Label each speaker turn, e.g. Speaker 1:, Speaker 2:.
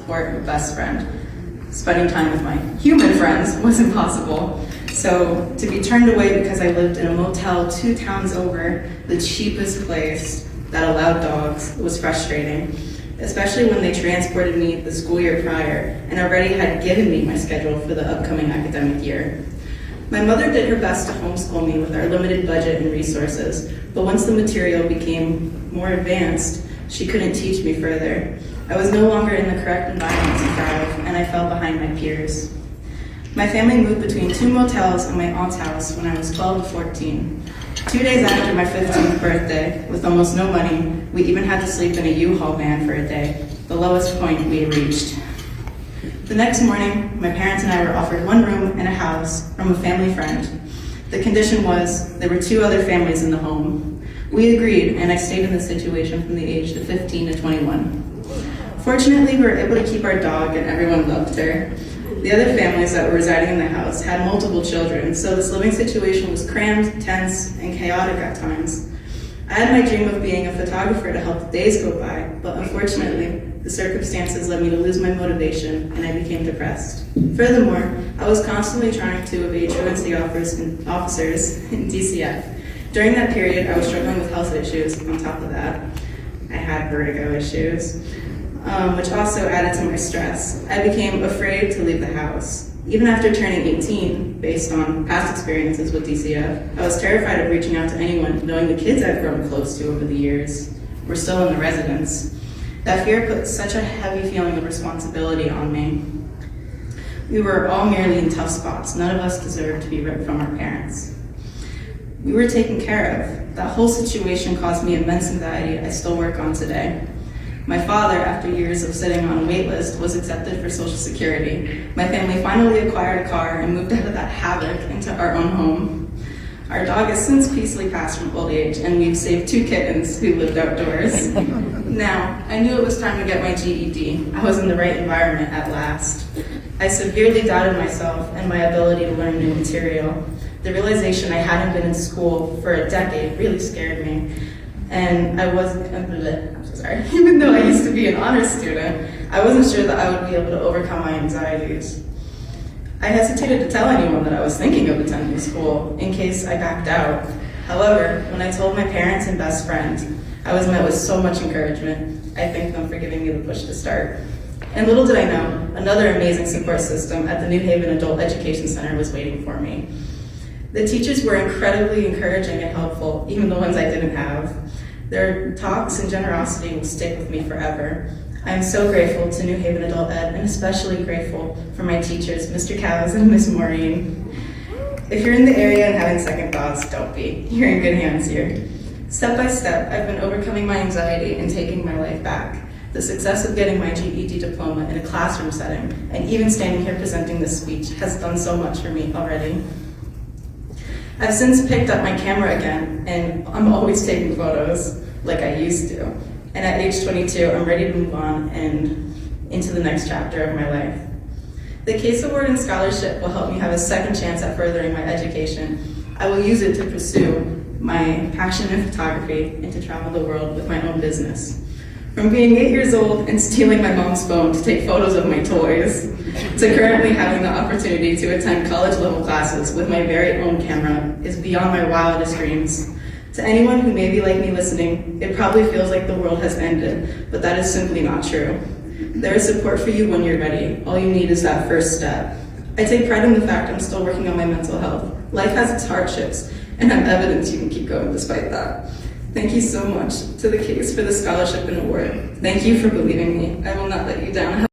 Speaker 1: support of a best friend. Spending time with my human friends was impossible. So to be turned away because I lived in a motel 2 towns over, the cheapest place that allowed dogs, was frustrating, especially when they transported me the school year prior and already had given me my schedule for the upcoming academic year. My mother did her best to homeschool me with our limited budget and resources, but once the material became more advanced, she couldn't teach me further. I was no longer in the correct environment to thrive, and I fell behind my peers. My family moved between 2 motels and my aunt's house when I was 12 to 14. 2 days after my 15th birthday, with almost no money, we even had to sleep in a U-Haul van for a day, the lowest point we had reached. The next morning, my parents and I were offered 1 room and a house from a family friend. The condition was there were 2 other families in the home. We agreed, and I stayed in the situation from the age of 15 to 21. Fortunately, we were able to keep our dog, and everyone loved her. The other families that were residing in the house had multiple children, so this living situation was crammed, tense, and chaotic at times. I had my dream of being a photographer to help the days go by, but unfortunately, the circumstances led me to lose my motivation, and I became depressed. Furthermore, I was constantly trying to evade truancy officers in DCF. During that period, I was struggling with health issues. On top of that, I had vertigo issues, which also added to my stress. I became afraid to leave the house. Even after turning 18, based on past experiences with DCF, I was terrified of reaching out to anyone, knowing the kids I've grown close to over the years were still in the residence. That fear put such a heavy feeling of responsibility on me. We were all merely in tough spots. None of us deserved to be ripped from our parents. We were taken care of. That whole situation caused me immense anxiety I still work on today. My father, after years of sitting on a wait list, was accepted for Social Security. My family finally acquired a car and moved out of that havoc into our own home. Our dog has since peacefully passed from old age, and we've saved 2 kittens who lived outdoors. Now, I knew it was time to get my GED. I was in the right environment at last. I severely doubted myself and my ability to learn new material. The realization I hadn't been in school for a decade really scared me. And even though I used to be an honors student, I wasn't sure that I would be able to overcome my anxieties. I hesitated to tell anyone that I was thinking of attending school in case I backed out. However, when I told my parents and best friend, I was met with so much encouragement. I thank them for giving me the push to start. And little did I know, another amazing support system at the New Haven Adult Education Center was waiting for me. The teachers were incredibly encouraging and helpful, even the ones I didn't have. Their talks and generosity will stick with me forever. I am so grateful to New Haven Adult Ed, and especially grateful for my teachers, Mr. Cowes and Miss Maureen. If you're in the area and having second thoughts, don't be. You're in good hands here. Step by step, I've been overcoming my anxiety and taking my life back. The success of getting my GED diploma in a classroom setting, and even standing here presenting this speech, has done so much for me already. I've since picked up my camera again, and I'm always taking photos like I used to. And at age 22, I'm ready to move on and into the next chapter of my life. The CAACE Award and Scholarship will help me have a second chance at furthering my education. I will use it to pursue my passion in photography and to travel the world with my own business. From being 8 years old and stealing my mom's phone to take photos of my toys, to currently having the opportunity to attend college-level classes with my very own camera is beyond my wildest dreams. To anyone who may be like me listening, it probably feels like the world has ended, but that is simply not true. There is support for you when you're ready. All you need is that first step. I take pride in the fact I'm still working on my mental health. Life has its hardships, and I'm evidence you can keep going despite that. Thank you so much to the CAACE for the scholarship and award. Thank you for believing me. I will not let you down.